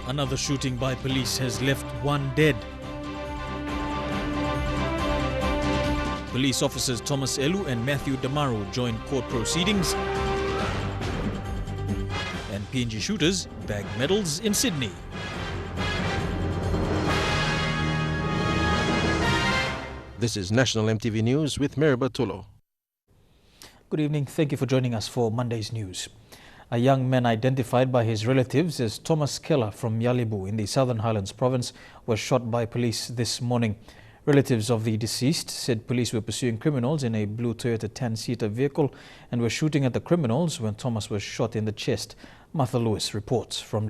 Another shooting by police has left one dead. Police officers Thomas Eluh and Mathew Damaru joined court proceedings. And PNG shooters bag medals in Sydney. This is National EMTV News with Meriba Tulo. Good evening. Thank you for joining us for Monday's news. A young man identified by his relatives as Thomas Keller from Yalibu in the Southern Highlands province was shot by police this morning. Relatives of the deceased said police were pursuing criminals in a blue Toyota 10-seater vehicle and were shooting at the criminals when Thomas was shot in the chest. Mathew reports from.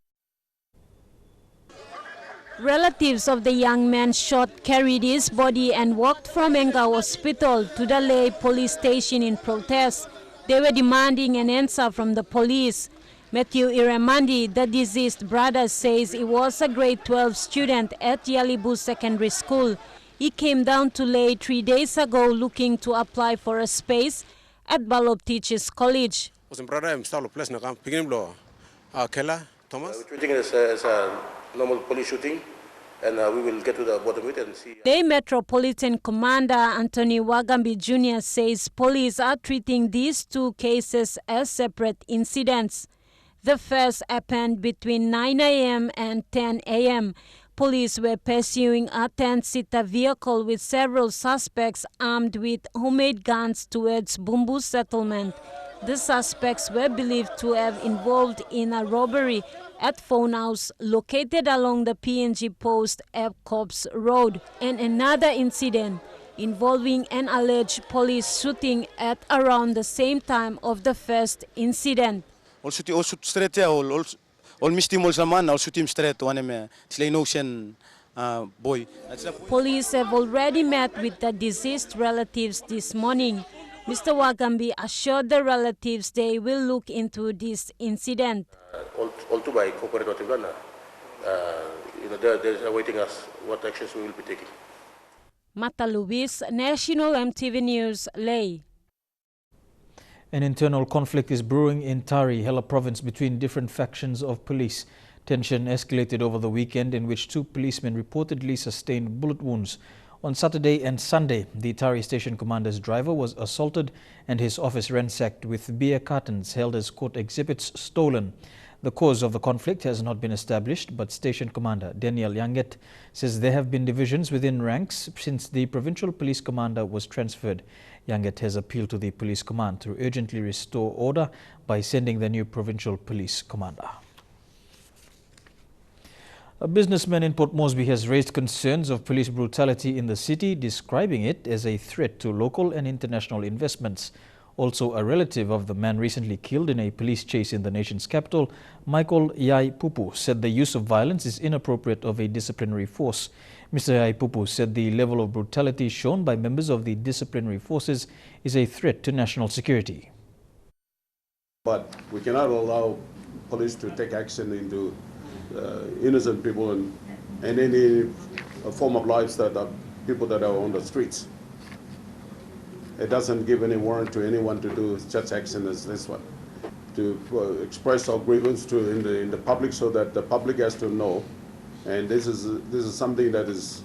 Relatives of the young man shot carried his body and walked from Enga Hospital to the Lay police station in protest. They were demanding an answer from the police. Mathew Iramandi, the deceased brother, says he was a grade 12 student at Yalibu Secondary School. He came down to Lay 3 days ago looking to apply for a space at Balob Teachers College. We're treating it as a normal police shooting, and we will get to the bottom of it and see. The Metropolitan Commander Anthony Wagambi Jr. says police are treating these two cases as separate incidents. The first happened between 9 a.m. and 10 a.m. Police were pursuing a 10-seater vehicle with several suspects armed with homemade guns towards Bumbu settlement. The suspects were believed to have involved in a robbery at Phone House located along the PNG Post Air Corps Road, and another incident involving an alleged police shooting at around the same time of the first incident. All shoot straight there, all miss team all saman, all shoot him straight one ocean boy. Police have already met with the deceased relatives this morning. Mr. Wagambi assured the relatives they will look into this incident. All to by corporate they're awaiting us what actions we will be taking. Mata Luis, National EMTV News, Lay. An internal conflict is brewing in Tari, Hela province, between different factions of police. Tension escalated over the weekend, in which two policemen reportedly sustained bullet wounds. On Saturday and Sunday, the Tari station commander's driver was assaulted and his office ransacked with beer cartons held as court exhibits stolen. The cause of the conflict has not been established, but station commander Daniel Yanget says there have been divisions within ranks since the provincial police commander was transferred. Yanget has appealed to the police command to urgently restore order by sending the new provincial police commander. A businessman in Port Moresby has raised concerns of police brutality in the city, describing it as a threat to local and international investments. Also, a relative of the man recently killed in a police chase in the nation's capital, Michael Yai Pupu, said the use of violence is inappropriate of a disciplinary force. Mr. Yai Pupu said the level of brutality shown by members of the disciplinary forces is a threat to national security. But we cannot allow police to take action into innocent people and any form of lives that are people that are on the streets. It doesn't give any warrant to anyone to do such action as this one. To express our grievance in the public so that the public has to know. And this is something that is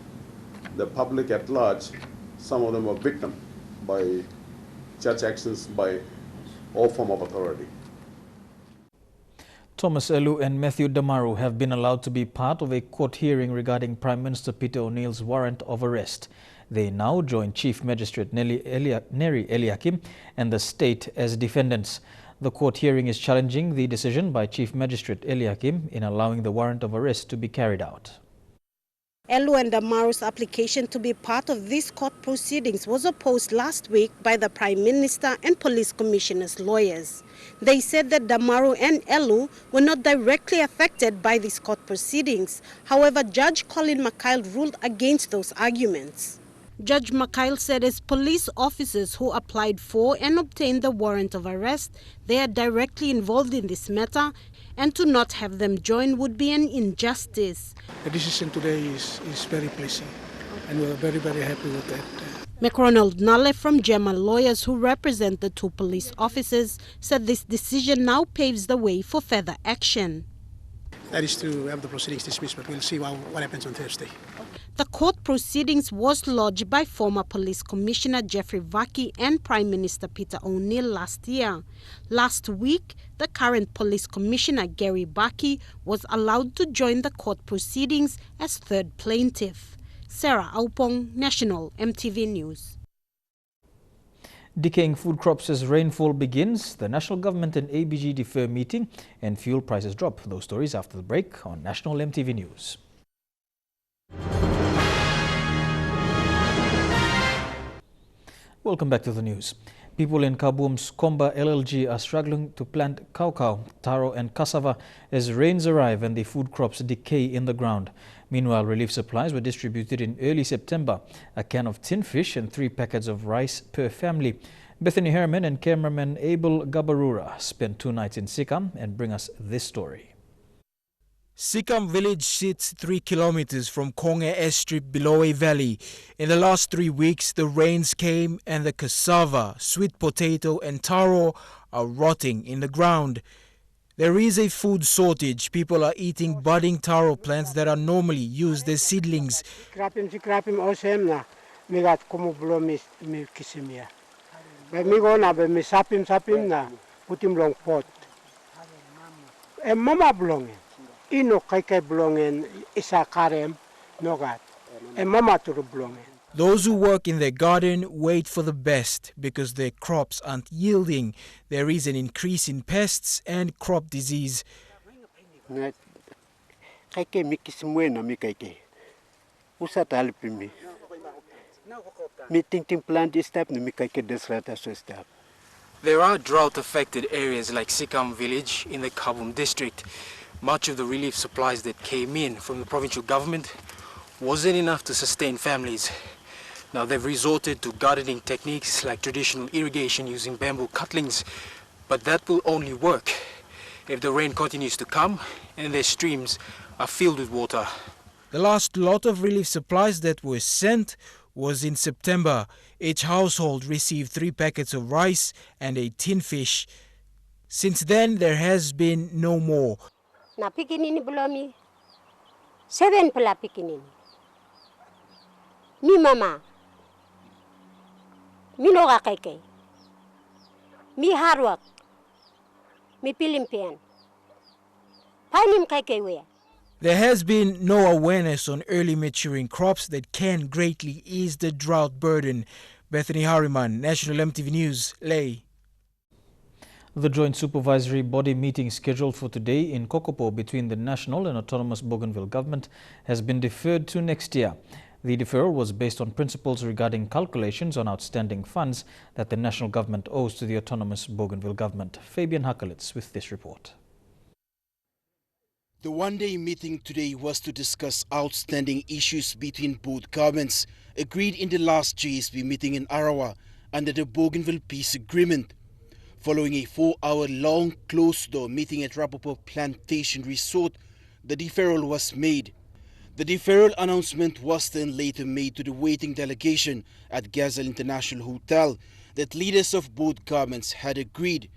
the public at large. Some of them are victim by such actions by all form of authority. Thomas Eluh and Mathew Damaru have been allowed to be part of a court hearing regarding Prime Minister Peter O'Neill's warrant of arrest. They now join Chief Magistrate Neri Eliakim and the state as defendants. The court hearing is challenging the decision by Chief Magistrate Eliakim in allowing the warrant of arrest to be carried out. Eluh and Damaru's application to be part of these court proceedings was opposed last week by the Prime Minister and Police Commissioner's lawyers. They said that Damaru and Eluh were not directly affected by these court proceedings. However, Judge Colin McKyle ruled against those arguments. Judge McKyle said as police officers who applied for and obtained the warrant of arrest, they are directly involved in this matter, and to not have them join would be an injustice. The decision today is very pleasing, and we're very, very happy with that. McRonald Nale from German lawyers who represent the two police officers said this decision now paves the way for further action. that is to have the proceedings dismissed, but we'll see what happens on Thursday. The court proceedings was lodged by former Police Commissioner Jeffrey Vaki and Prime Minister Peter O'Neill last year. Last week, the current Police Commissioner Gary Baki was allowed to join the court proceedings as third plaintiff. SERAH Aupong, National EMTV News. Decaying food crops as rainfall begins, the national government and ABG defer meeting, and fuel prices drop. Those stories after the break on National EMTV News. Welcome back to the news. People in Kabum's Komba LLG are struggling to plant cacao, taro and cassava as rains arrive and the food crops decay in the ground. Meanwhile, relief supplies were distributed in early September. A can of tin fish and 3 packets of rice per family. Bethany Herman and cameraman Abel Gabarura spent 2 nights in Sikam and bring us this story. Sikam village sits 3 kilometers from Konge Airstrip below a valley. In the last 3 weeks, the rains came and the cassava, sweet potato and taro are rotting in the ground. There is a food shortage. People are eating budding taro plants that are normally used as seedlings. Those who work in their garden wait for the best because their crops aren't yielding. There is an increase in pests and crop disease. There are drought-affected areas like Sikam village in the Kabum district. Much of the relief supplies that came in from the provincial government wasn't enough to sustain families. Now they've resorted to gardening techniques like traditional irrigation using bamboo cutlings, but that will only work if the rain continues to come and their streams are filled with water. The last lot of relief supplies that were sent was in September. Each household received 3 packets of rice and a tin fish. Since then, there has been no more. Na pikinini bulomi 7 pula pikinini mi mama mi noga keke mi harwak mi pilimpian painim keke we. There has been no awareness on early maturing crops that can greatly ease the drought burden. Bethany Harriman, National EMTV News, Lay. The joint supervisory body meeting scheduled for today in Kokopo between the national and autonomous Bougainville government has been deferred to next year. The deferral was based on principles regarding calculations on outstanding funds that the national government owes to the autonomous Bougainville government. Fabian Hakelitz with this report. The one-day meeting today was to discuss outstanding issues between both governments agreed in the last GSB meeting in Arawa under the Bougainville Peace Agreement. Following a 4-hour-long closed-door meeting at Rapopo Plantation Resort, the deferral was made. The deferral announcement was then later made to the waiting delegation at Gazelle International Hotel that leaders of both governments had agreed.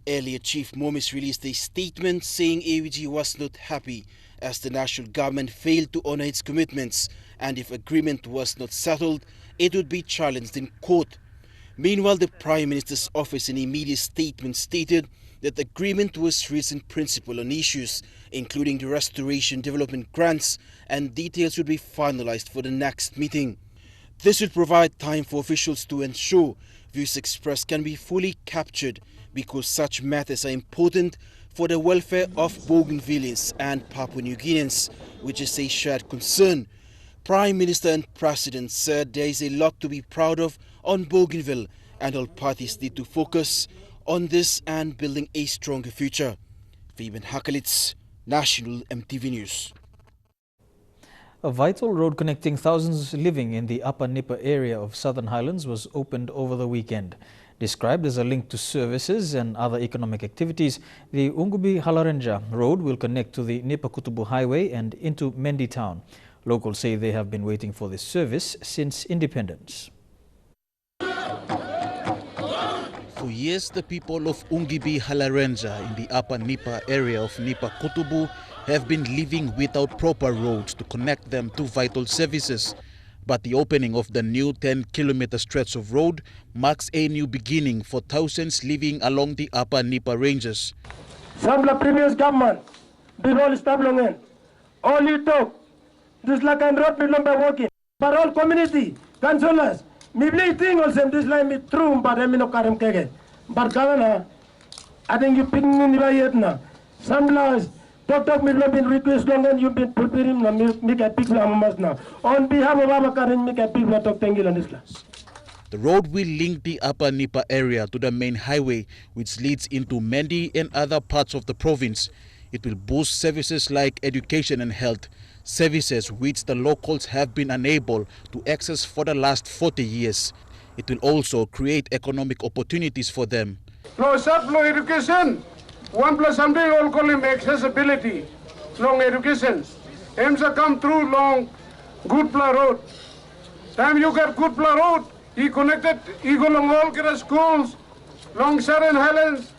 Earlier, Chief Momis released a statement saying ABG was not happy as the national government failed to honor its commitments, and if agreement was not settled, it would be challenged in court. Meanwhile, the Prime Minister's office in a media statement stated that agreement was reached in principle on issues, including the restoration development grants, and details would be finalized for the next meeting. This would provide time for officials to ensure views expressed can be fully captured because such matters are important for the welfare of Bougainvilleans and Papua New Guineans, which is a shared concern. Prime Minister and President said there is a lot to be proud of on Bougainville and all parties need to focus on this and building a stronger future. Fabian Hakelitz, National EMTV News. A vital road connecting thousands living in the Upper Nipper area of Southern Highlands was opened over the weekend. Described as a link to services and other economic activities, the Ungubi-Halarenja road will connect to the Nipper-Kutubu Highway and into Mendi Town. Locals say they have been waiting for this service since independence. For years, the people of Ungibi Halarenja in the upper Nipa area of Nipa Kutubu have been living without proper roads to connect them to vital services. But the opening of the new 10-kilometer stretch of road marks a new beginning for thousands living along the upper Nipa ranges. Some the previous government, before establishment, only talk, this like and road number working. But all community, councillors, me believe thing also this like me true, but I mean no karam kege. But governor, I think you picking in the yet now. Some laws, talk me been request long and you've been preparing na me get people amas now. On behalf of our current me get people talk thank you on this class. The road will link the upper Nipa area to the main highway, which leads into Mendi and other parts of the province. It will boost services like education and health, services which the locals have been unable to access for the last 40 years. It will also create economic opportunities for them. No, education. 1 plus something all call him accessibility. Long education. EMSA come through long good pla road. Time you get good pla road, he connected, he go along all get schools, long Southern Highlands.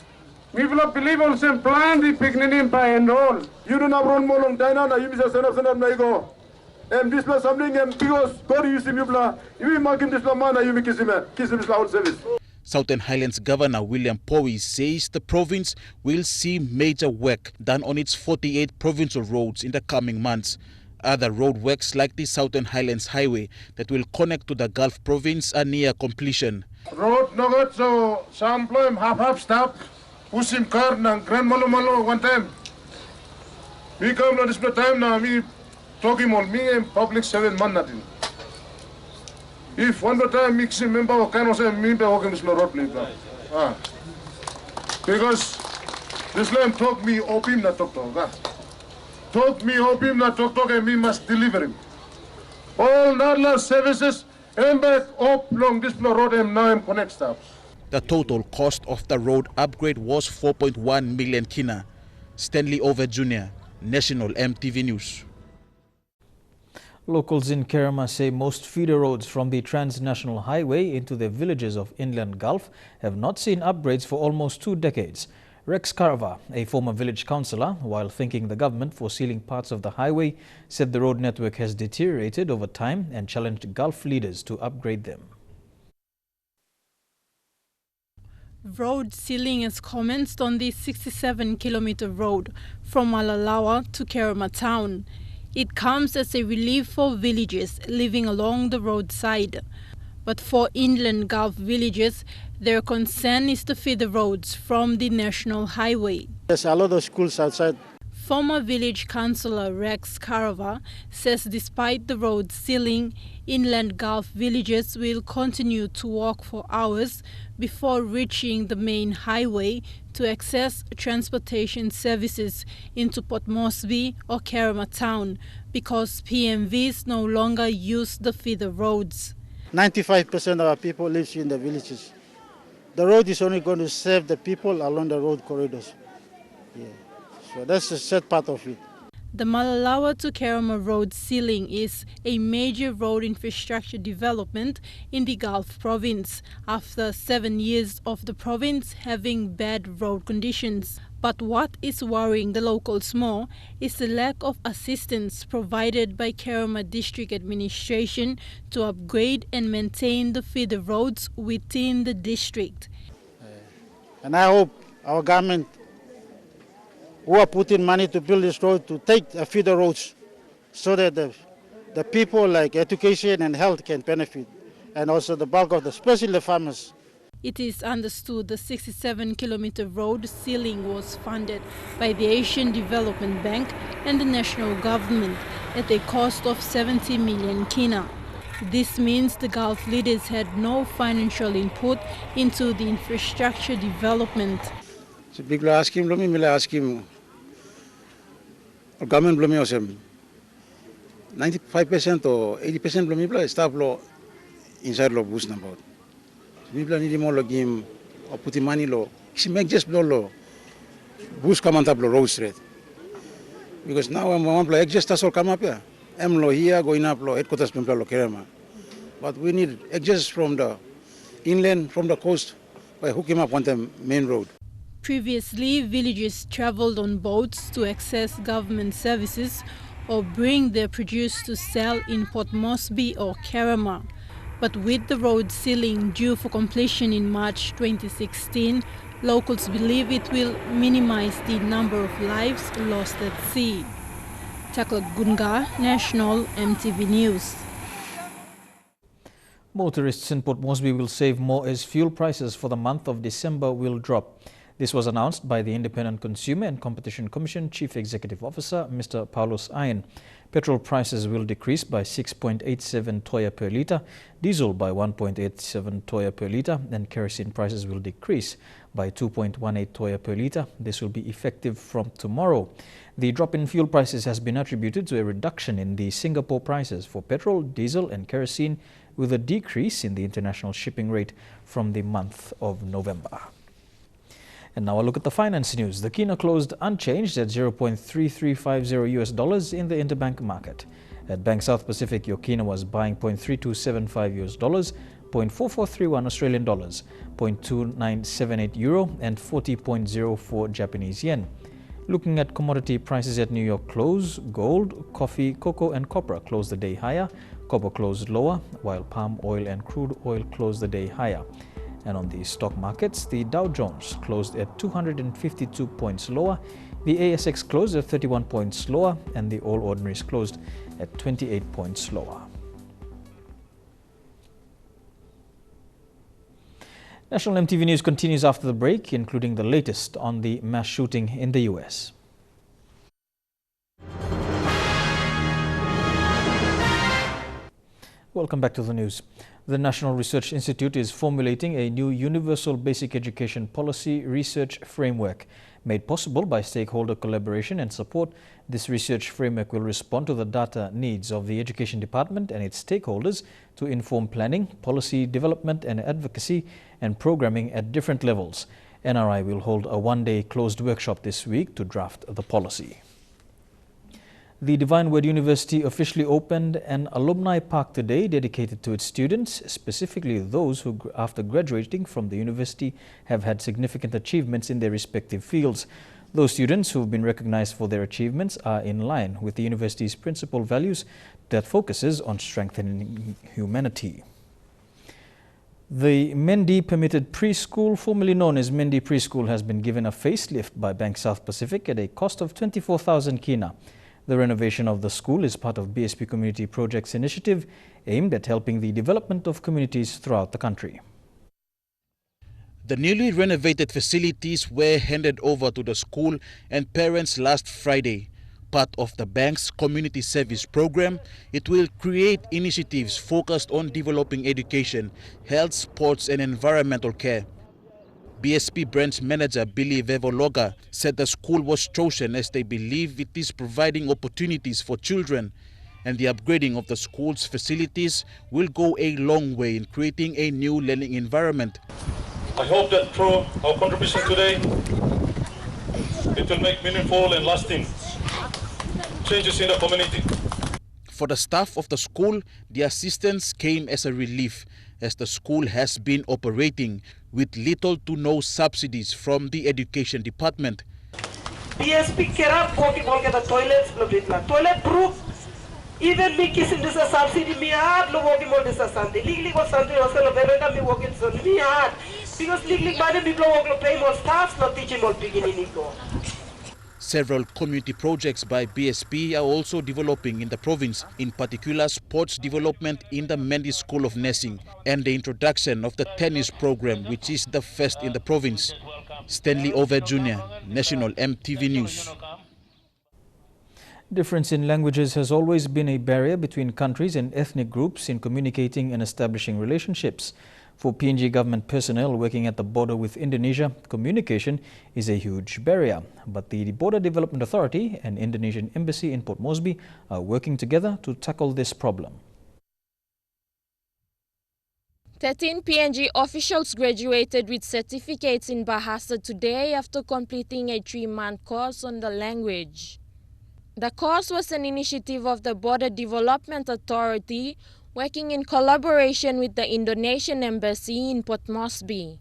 We will believe on some plan the picnic by and all. You don't have run more long Diana, you miss a son of Naigo. And this was something and because God you see me blah, you marking this man, you make kiss him service. Southern Highlands Governor William Powie says the province will see major work done on its 48 provincial roads in the coming months. Other road works like the Southern Highlands Highway that will connect to the Gulf province are near completion. Road no good, so some employ half stop. Pushing car na Grand Malo one time. Me come to this time now, me talking on me and public 7 months nothing. If one more time mix member of kind of say me be walking this road please. Because this land talk me open na talk. Talk me open na talk and me must deliver him. All Nadla services and back up long this road and now I'm connect stops. The total cost of the road upgrade was 4.1 million kina. Stanley Over Jr., National MTV News. Locals in Kerema say most feeder roads from the transnational highway into the villages of Inland Gulf have not seen upgrades for almost 2 decades. Rex Carver, a former village councillor, while thanking the government for sealing parts of the highway, said the road network has deteriorated over time and challenged Gulf leaders to upgrade them. Road sealing has commenced on the 67-kilometer road from Malalawa to Kerema town. It comes as a relief for villagers living along the roadside. But for Inland Gulf villages, their concern is to feed the roads from the national highway. There's a lot of schools outside. Former village councillor Rex Carver says despite the road sealing, Inland Gulf villages will continue to walk for hours before reaching the main highway to access transportation services into Port Moresby or Kerema town because PMVs no longer use the feeder roads. 95% of our people live in the villages. The road is only going to serve the people along the road corridors. Yeah. So that's the sad part of it. The Malalawa to Kerema road sealing is a major road infrastructure development in the Gulf province after 7 years of the province having bad road conditions. But what is worrying the locals more is the lack of assistance provided by Kerema District Administration to upgrade and maintain the feeder roads within the district. And I hope our government who are putting money to build this road to take feeder roads so that the people like education and health can benefit, and also the bulk of especially the farmers. It is understood the 67-kilometer road sealing was funded by the Asian Development Bank and the national government at a cost of 70 million kina. This means the Gulf leaders had no financial input into the infrastructure development. So people ask him, government blame us 95% or 80% blame staff law inside law boost about. People need more game or put money law. She make just law boost come on top of road straight. Because now I'm one play just all come up here. I'm law here going up law headquarters people Kerema. But we need just from the inland, from the coast, I hook him up on the main road. Previously, villagers traveled on boats to access government services or bring their produce to sell in Port Moresby or Kerama. But with the road sealing due for completion in March 2016, locals believe it will minimize the number of lives lost at sea. Takla Gunga, National MTV News. Motorists in Port Moresby will save more as fuel prices for the month of December will drop. This was announced by the Independent Consumer and Competition Commission Chief Executive Officer, Mr. Paulos Ayen. Petrol prices will decrease by 6.87 toya per litre, diesel by 1.87 toya per litre, and kerosene prices will decrease by 2.18 toya per litre. This will be effective from tomorrow. The drop in fuel prices has been attributed to a reduction in the Singapore prices for petrol, diesel and kerosene, with a decrease in the international shipping rate from the month of November. And now a look at the finance news. The kina closed unchanged at $0.3350 in the interbank market. At Bank South Pacific, your kina was buying $0.3275, $0.4431 Australian dollars, $0.2978 euro, and 40.04 Japanese yen. Looking at commodity prices at New York close, gold, coffee, cocoa, and copra closed the day higher. Copper closed lower, while palm oil and crude oil closed the day higher. And on the stock markets, the Dow Jones closed at 252 points lower, the ASX closed at 31 points lower, and the All Ordinaries closed at 28 points lower. National MTV News continues after the break, including the latest on the mass shooting in the US. Welcome back to the news. The National Research Institute is formulating a new universal basic education policy research framework. Made possible by stakeholder collaboration and support, this research framework will respond to the data needs of the Education Department and its stakeholders to inform planning, policy development and advocacy and programming at different levels. NRI will hold a one-day closed workshop this week to draft the policy. The Divine Word University officially opened an alumni park today dedicated to its students, specifically those who, after graduating from the university, have had significant achievements in their respective fields. Those students who have been recognized for their achievements are in line with the university's principal values that focuses on strengthening humanity. The Mendi Permitted Preschool, formerly known as Mendi Preschool, has been given a facelift by Bank South Pacific at a cost of 24,000 kina. The renovation of the school is part of BSP Community Projects initiative aimed at helping the development of communities throughout the country. The newly renovated facilities were handed over to the school and parents last Friday. Part of the bank's community service program, it will create initiatives focused on developing education, health, sports and environmental care. BSP branch manager Billy Vevologa said the school was chosen as they believe it is providing opportunities for children, and the upgrading of the school's facilities will go a long way in creating a new learning environment. I hope that through our contribution today, it will make meaningful and lasting changes in the community. For the staff of the school, the assistance came as a relief, as the school has been operating with little to no subsidies from the Education Department. BSP kerap koki bolke the toilets blobitla toilet proof even me kissing this a subsidy me hard lo woki mol this a sante legally was something also lo verenda me wokin so me hard because legally money me blow wok lo pay more staff not teaching more beginning go. Several community projects by BSP are also developing in the province, in particular sports development in the Mendi School of Nursing and the introduction of the tennis program, which is the first in the province. Stanley Over Jr., National MTV News. Difference in languages has always been a barrier between countries and ethnic groups in communicating and establishing relationships. For PNG government personnel working at the border with Indonesia, communication is a huge barrier. But the Border Development Authority and Indonesian Embassy in Port Moresby are working together to tackle this problem. 13 PNG officials graduated with certificates in Bahasa today after completing a 3-month course on the language. The course was an initiative of the Border Development Authority, working in collaboration with the Indonesian Embassy in Port Moresby.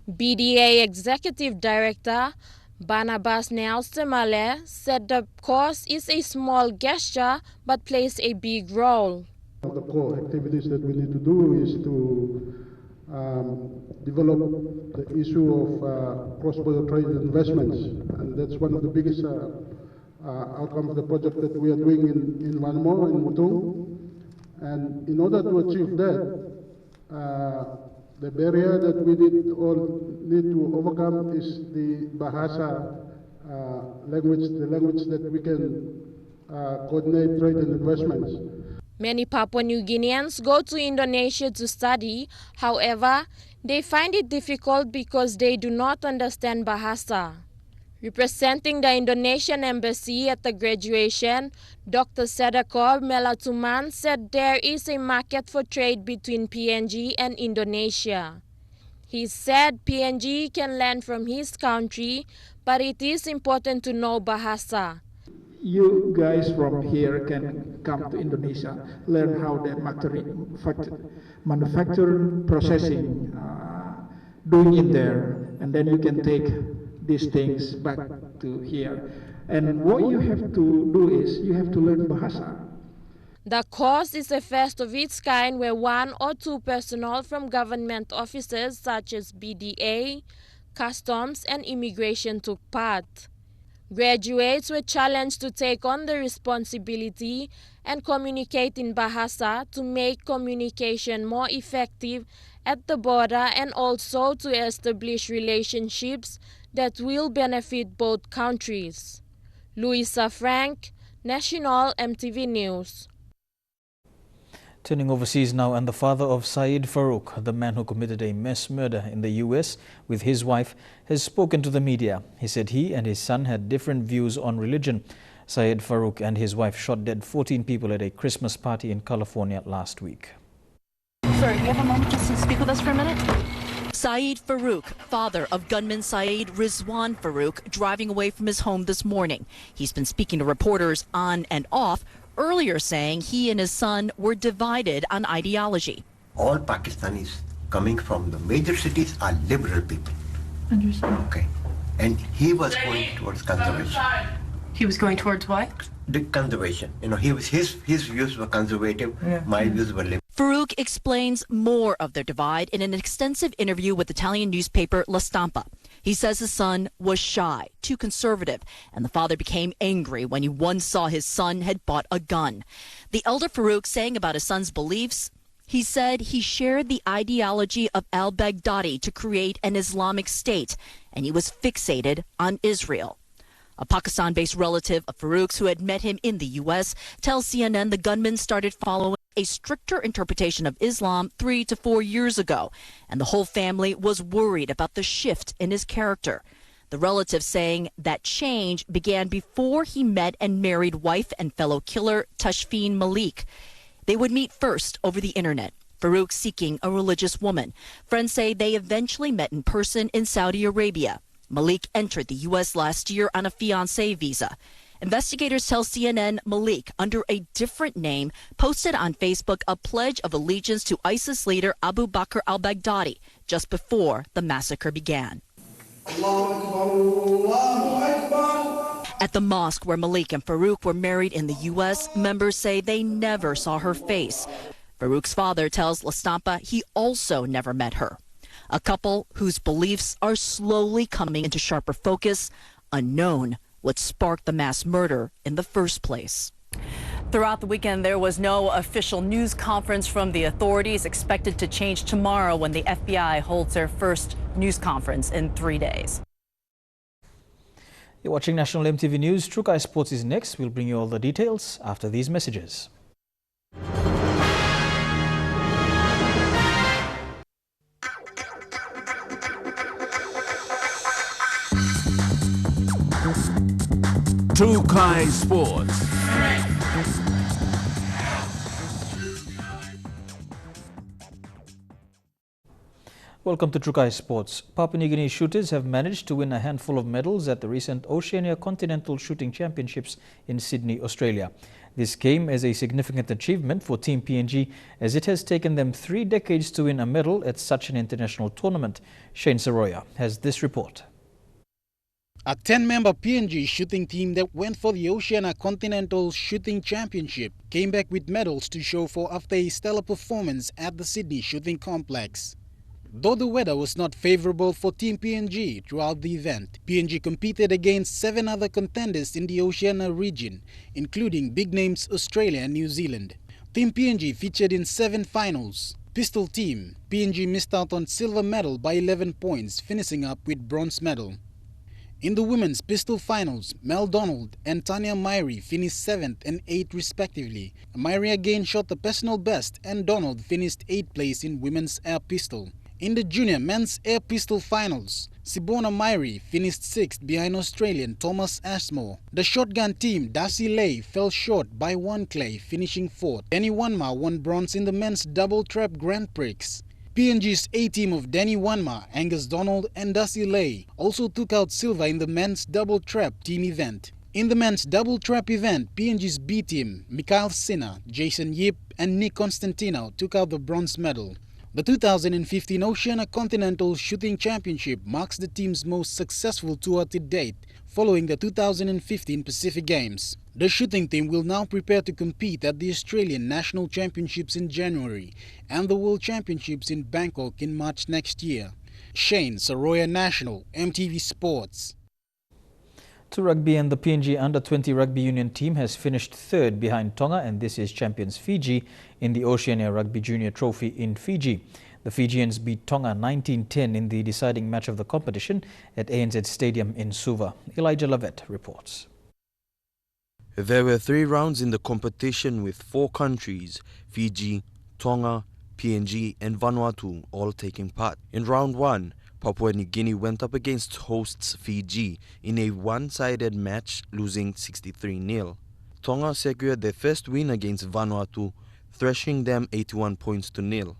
BDA Executive Director Barnabas Nelson-Male said the course is a small gesture but plays a big role. One of the core activities that we need to do is to develop the issue of cross-border trade and investments, and that's one of the biggest outcomes of the project that we are doing in Vanmo and Mutung. And in order to achieve that, the barrier that we need to overcome is the Bahasa language, the language that we can coordinate trade and investments. Many Papua New Guineans go to Indonesia to study. However, they find it difficult because they do not understand Bahasa. Representing the Indonesian embassy at the graduation, Dr. Sedekor Melatuman said there is a market for trade between PNG and Indonesia. He said PNG can learn from his country, but it is important to know Bahasa. You guys from here can come to Indonesia, learn how the manufacture processing doing in there, and then you can take these things back to here. And what you have to do is you have to learn Bahasa. The course is the first of its kind where 1 or 2 personnel from government offices such as BDA, Customs and Immigration took part. Graduates were challenged to take on the responsibility and communicate in Bahasa to make communication more effective at the border and also to establish relationships that will benefit both countries. Louisa Frank, National EMTV News. Turning overseas now, and the father of Saeed Farouk, the man who committed a mass murder in the US with his wife, has spoken to the media. He said he and his son had different views on religion. Saeed Farouk and his wife shot dead 14 people at a Christmas party in California last week. Sir, you have a moment just to speak with us for a minute? Saeed Farouk, father of gunman Saeed Rizwan Farouk, driving away from his home this morning. He's been speaking to reporters on and off, earlier saying he and his son were divided on ideology. All Pakistanis coming from the major cities are liberal people. Understand. Okay. And he was going towards conservation. He was going towards what? The conservation. You know, his views were conservative, my views were liberal. Farouk explains more of their divide in an extensive interview with Italian newspaper La Stampa. He says his son was shy, too conservative, and the father became angry when he once saw his son had bought a gun. The elder Farouk saying about his son's beliefs, he said he shared the ideology of al-Baghdadi to create an Islamic state, and he was fixated on Israel. A Pakistan-based relative of Farouk's who had met him in the U.S. tells CNN the gunman started following a stricter interpretation of Islam 3 to 4 years ago, and the whole family was worried about the shift in his character. The relative saying that change began before he met and married wife and fellow killer Tashfeen Malik. They would meet first over the internet, Farouk seeking a religious woman. Friends say they eventually met in person in Saudi Arabia. Malik entered the U.S. last year on a fiancé visa. Investigators tell CNN Malik, under a different name, posted on Facebook a pledge of allegiance to ISIS leader Abu Bakr al-Baghdadi just before the massacre began. At the mosque where Malik and Farouk were married in the U.S., members say they never saw her face. Farouk's father tells La Stampa he also never met her. A couple whose beliefs are slowly coming into sharper focus, unknown what sparked the mass murder in the first place. Throughout the weekend, there was no official news conference from the authorities, expected to change tomorrow when the FBI holds their first news conference in 3 days. You're watching National EMTV News. Trukai Sports is next. We'll bring you all the details after these messages. Trukai Sports. Welcome to Trukai Sports. Papua New Guinea shooters have managed to win a handful of medals at the recent Oceania Continental Shooting Championships in Sydney, Australia. This came as a significant achievement for Team PNG, as it has taken them 3 decades to win a medal at such an international tournament. Shane Saroya has this report. A 10-member PNG shooting team that went for the Oceania Continental Shooting Championship came back with medals to show for after a stellar performance at the Sydney Shooting Complex. Though the weather was not favorable for Team PNG throughout the event, PNG competed against 7 other contenders in the Oceania region, including big names Australia and New Zealand. Team PNG featured in 7 finals. Pistol team, PNG missed out on silver medal by 11 points, finishing up with bronze medal. In the women's pistol finals, Mel Donald and Tanya Myrie finished 7th and 8th respectively. Myrie again shot the personal best and Donald finished 8th place in women's air pistol. In the junior men's air pistol finals, Sibona Myrie finished 6th behind Australian Thomas Ashmore. The shotgun team, Darcy Lay, fell short by 1 clay, finishing 4th. Danny Wanma won bronze in the men's double trap Grand Prix. PNG's A-team of Danny Wanma, Angus Donald and Darcy Lay also took out silver in the men's double trap team event. In the men's double trap event, PNG's B-team, Mikhail Sinha, Jason Yip and Nick Constantino took out the bronze medal. The 2015 Oceania Continental Shooting Championship marks the team's most successful tour to date, following the 2015 Pacific Games. The shooting team will now prepare to compete at the Australian National Championships in January and the World Championships in Bangkok in March next year. Shane Saroya, National, EMTV Sports. To rugby, and the PNG Under-20 Rugby Union team has finished 3rd behind Tonga and this is champions Fiji in the Oceania Rugby Junior Trophy in Fiji. The Fijians beat Tonga 19-10 in the deciding match of the competition at ANZ Stadium in Suva. Elijah Lavette reports. There were 3 rounds in the competition with 4 countries, Fiji, Tonga, PNG and Vanuatu all taking part. In round 1, Papua New Guinea went up against hosts Fiji in a one-sided match, losing 63-0. Tonga secured their first win against Vanuatu, thrashing them 81 points to 0.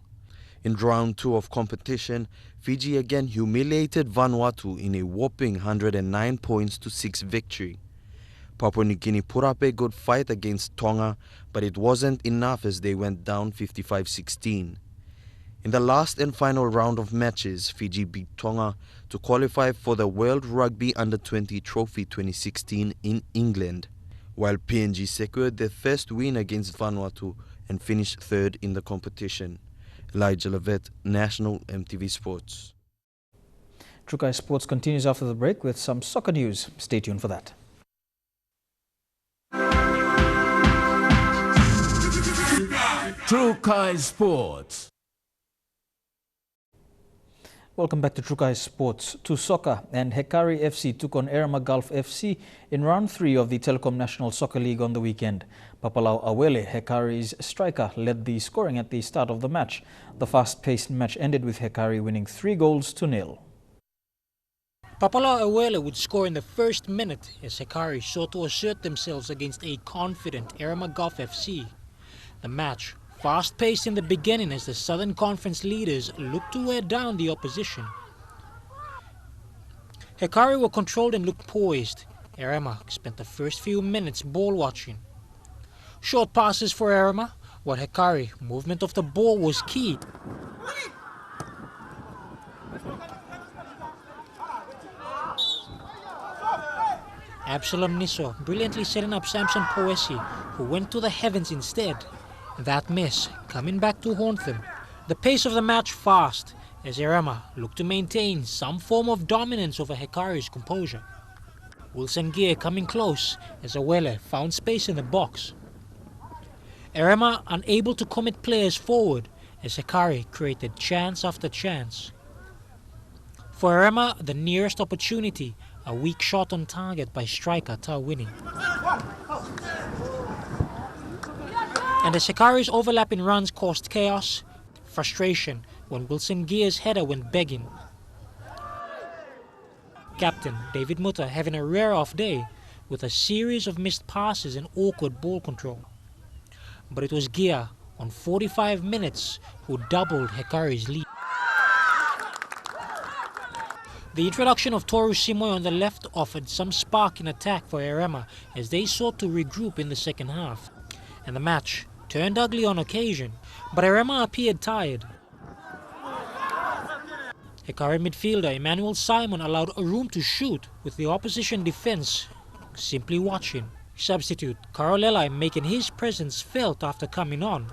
In round 2 of competition, Fiji again humiliated Vanuatu in a whopping 109 points to 6 victory. Papua New Guinea put up a good fight against Tonga, but it wasn't enough as they went down 55-16. In the last and final round of matches, Fiji beat Tonga to qualify for the World Rugby Under-20 Trophy 2016 in England, while PNG secured their first win against Vanuatu and finished 3rd in the competition. Elijah Lavette, National, EMTV Sports. Trukai Sports continues after the break with some soccer news. Stay tuned for that. Trukai Sports. Welcome back to Trukai Sports. To soccer, and Hekari FC took on Erama Gulf FC in round 3 of the Telecom National Soccer League on the weekend. Papalau Awele, Hekari's striker, led the scoring at the start of the match. The fast-paced match ended with Hekari winning 3-0. Papalau Awele would score in the first minute as Hekari sought to assert themselves against a confident Erama Gulf FC. The match fast-paced in the beginning as the Southern Conference leaders looked to wear down the opposition. Hekari were controlled and looked poised. Erama spent the first few minutes ball watching. Short passes for Erama, while Hekari movement of the ball was key. Absalom Niso brilliantly setting up Samson Poesi, who went to the heavens instead. That miss coming back to haunt them. The pace of the match fast as Erama looked to maintain some form of dominance over Hekari's composure. Wilson Gear coming close as Awele found space in the box. Erama unable to commit players forward as Hekari created chance after chance. For Erama, the nearest opportunity, a weak shot on target by striker Tau Winning. And as Hekari's overlapping runs caused chaos, frustration when Wilson Gear's header went begging. Captain David Mutta having a rare off day with a series of missed passes and awkward ball control. But it was Gear on 45 minutes who doubled Hekari's lead. The introduction of Toru Simoy on the left offered some spark in attack for Erama as they sought to regroup in the second half. and the match turned ugly on occasion, but Irema appeared tired. Hekari midfielder Emmanuel Simon allowed a room to shoot, with the opposition defense simply watching. Substitute Karolelai making his presence felt after coming on.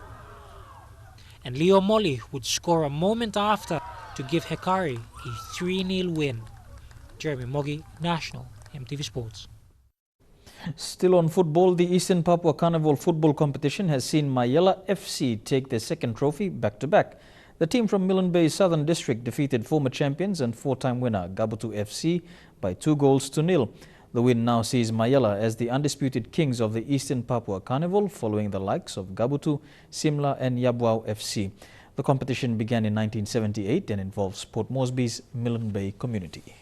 And Leo Molly would score a moment after to give Hekari a 3-0 win. Jeremy Mogi, National, EMTV Sports. Still on football, the Eastern Papua Carnival football competition has seen Mayela FC take their second trophy back-to-back. The team from Milne Bay Southern District defeated former champions and four-time winner Gabutu FC by 2-0. The win now sees Mayela as the undisputed kings of the Eastern Papua Carnival, following the likes of Gabutu, Simla and Yabwao FC. The competition began in 1978 and involves Port Moresby's Milne Bay community.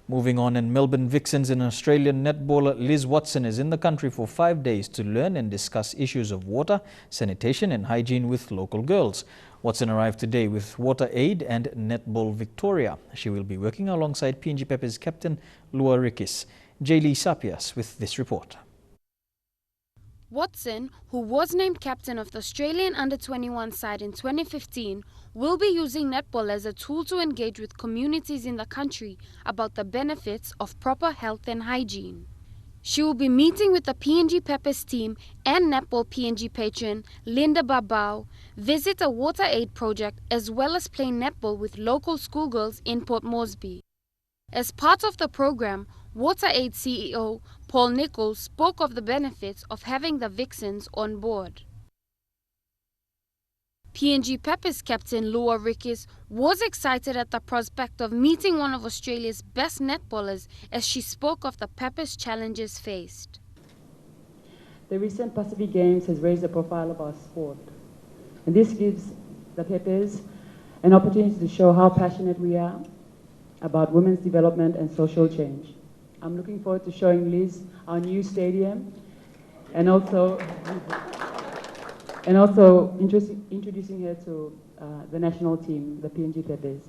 Moving on, in Melbourne Vixens, an Australian netballer Liz Watson is in the country for 5 days to learn and discuss issues of water, sanitation and hygiene with local girls. Watson arrived today with Water Aid and Netball Victoria. She will be working alongside PNG Peppers captain Eluh Rikis. Jaylee Sapias with this report. Watson, who was named captain of the Australian under-21 side in 2015, will be using netball as a tool to engage with communities in the country about the benefits of proper health and hygiene. She will be meeting with the PNG Peppers team and netball PNG patron Linda Babao, visit a water aid project, as well as play netball with local schoolgirls in Port Moresby. As part of the program, Water Aid CEO Paul Nichols spoke of the benefits of having the Vixens on board. PNG Peppers captain Eluh Rikis was excited at the prospect of meeting one of Australia's best netballers as she spoke of the Peppers challenges faced. The recent Pacific Games has raised the profile of our sport, and this gives the Peppers an opportunity to show how passionate we are about women's development and social change. I'm looking forward to showing Liz our new stadium and also introducing her to the national team, the PNG Peppers.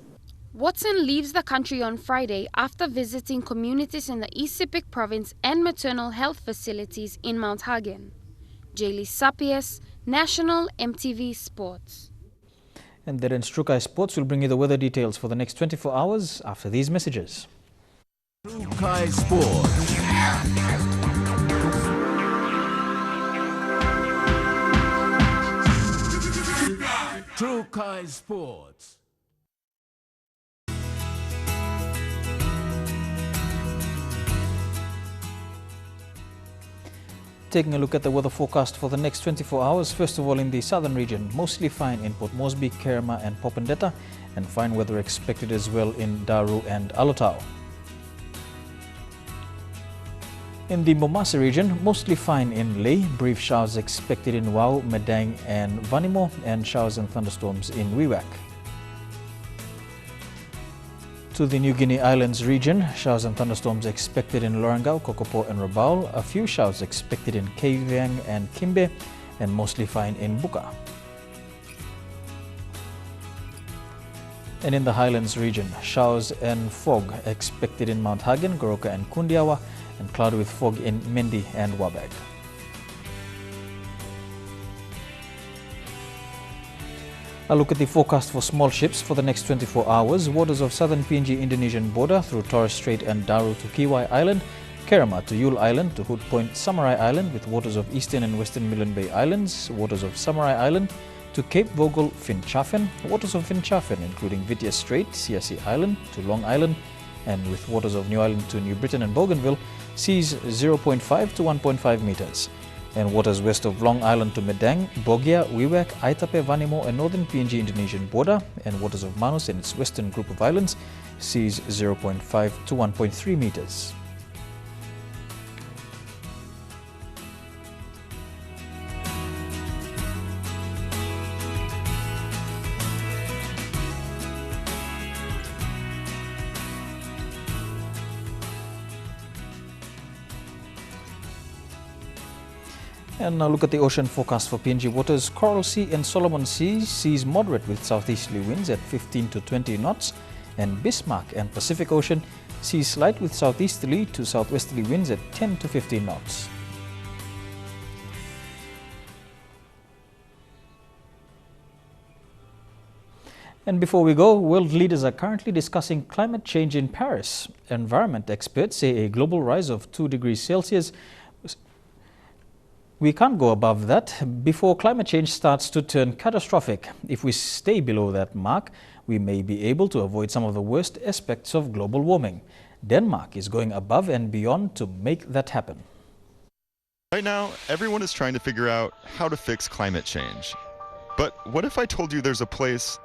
Watson leaves the country on Friday after visiting communities in the East Sepik province and maternal health facilities in Mount Hagen. Jaylee Sapias, National EMTV Sports. And then in Strukai Sports, we'll bring you the weather details for the next 24 hours after these messages. Strukai Sports. Strukai Sports. Taking a look at the weather forecast for the next 24 hours, first of all in the southern region, mostly fine in Port Moresby, Kerema and Popondetta, and fine weather expected as well in Daru and Alotau. In the Momasa region, mostly fine in Leh, brief showers expected in Wau, Medang and Vanimo, and showers and thunderstorms in Wewak. To the New Guinea Islands region, showers and thunderstorms expected in Lorengau, Kokopo and Rabaul, a few showers expected in Kavieng and Kimbe, and mostly fine in Buka. And in the Highlands region, showers and fog expected in Mount Hagen, Goroka and Kundiawa, and cloudy with fog in Mendi and Wabag. A look at the forecast for small ships for the next 24 hours. Waters of southern PNG Indonesian border through Torres Strait and Daru to Kiwai Island, Kerema to Yule Island to Hood Point Samurai Island with waters of eastern and western Milne Bay Islands, waters of Samurai Island to Cape Vogel Finchafen, waters of Finchafen including Vitia Strait, Siasi Island to Long Island, and with waters of New Island to New Britain and Bougainville, seas 0.5 to 1.5 meters. And waters west of Long Island to Medang, Bogia, Wewak, Aitape, Vanimo and northern PNG Indonesian border, and waters of Manus and its western group of islands, seas 0.5 to 1.3 meters. And now look at the ocean forecast for PNG waters. Coral Sea and Solomon Sea, seas moderate with southeasterly winds at 15 to 20 knots. And Bismarck and Pacific Ocean, seas slight with southeasterly to southwesterly winds at 10 to 15 knots. And before we go, world leaders are currently discussing climate change in Paris. Environment experts say a global rise of 2 degrees Celsius. We can't go above that before climate change starts to turn catastrophic. If we stay below that mark, we may be able to avoid some of the worst aspects of global warming. Denmark is going above and beyond to make that happen. Right now, everyone is trying to figure out how to fix climate change. But what if I told you there's a place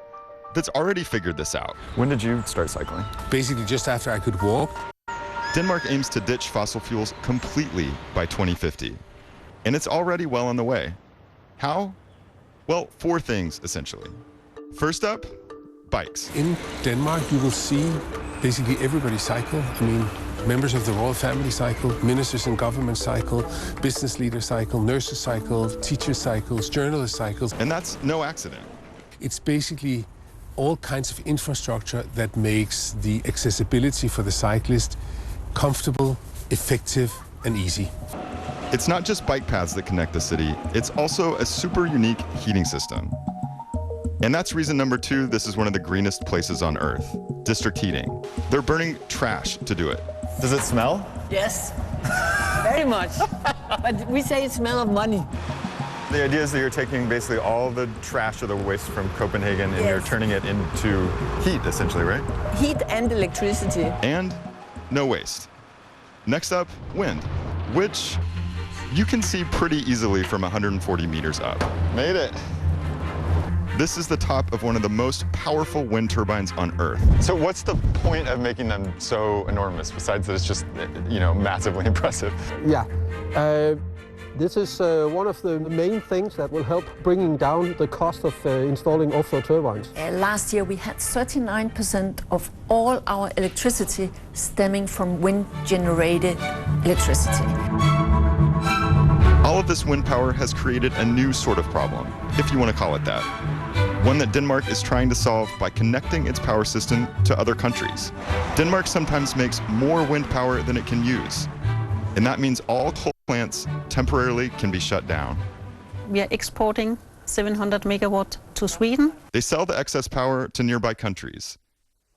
that's already figured this out? When did you start cycling? Basically just after I could walk. Denmark aims to ditch fossil fuels completely by 2050. And it's already well on the way. How? Well, 4 things, essentially. First up, bikes. In Denmark, you will see basically everybody cycle. I mean, members of the royal family cycle, ministers in government cycle, business leaders cycle, nurses cycle, teachers cycles, journalists cycles. And that's no accident. It's basically all kinds of infrastructure that makes the accessibility for the cyclist comfortable, effective, and easy. It's not just bike paths that connect the city, it's also a super unique heating system. And that's reason number 2, this is one of the greenest places on Earth, district heating. They're burning trash to do it. Does it smell? Yes, very much. But we say it smells of money. The idea is that you're taking basically all the trash or the waste from Copenhagen and you're turning it into heat, essentially, right? Heat and electricity. And no waste. Next up, wind, which you can see pretty easily from 140 meters up. Made it. This is the top of one of the most powerful wind turbines on Earth. So what's the point of making them so enormous, besides that it's just, massively impressive? Yeah. This is one of the main things that will help bringing down the cost of installing offshore turbines. Last year we had 39% of all our electricity stemming from wind-generated electricity. All of this wind power has created a new sort of problem, if you want to call it that. One that Denmark is trying to solve by connecting its power system to other countries. Denmark sometimes makes more wind power than it can use. And that means all coal plants temporarily can be shut down. We are exporting 700 megawatt to Sweden. They sell the excess power to nearby countries.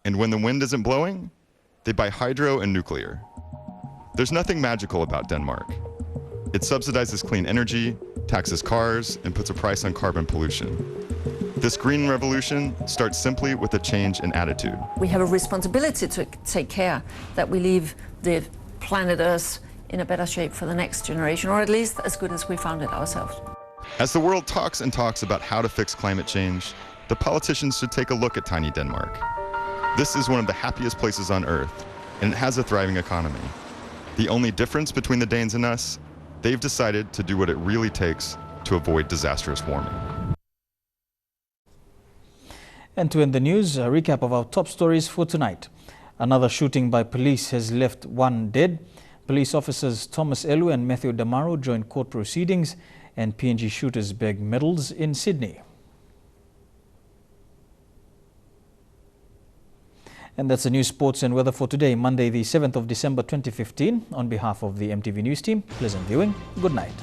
And when the wind isn't blowing, they buy hydro and nuclear. There's nothing magical about Denmark. It subsidizes clean energy, taxes cars, and puts a price on carbon pollution. This green revolution starts simply with a change in attitude. We have a responsibility to take care that we leave the planet Earth in a better shape for the next generation, or at least as good as we found it ourselves. As the world talks and talks about how to fix climate change, the politicians should take a look at tiny Denmark. This is one of the happiest places on Earth, and it has a thriving economy. The only difference between the Danes and us, they've decided to do what it really takes to avoid disastrous warming. And to end the news, a recap of our top stories for tonight. Another shooting by police has left 1 dead. Police officers Thomas Eluh and Mathew Damaru joined court proceedings, and PNG shooters beg medals in Sydney. And that's the news, sports and weather for today, Monday the 7th of December 2015. On behalf of the EMTV News team, pleasant viewing. Good night.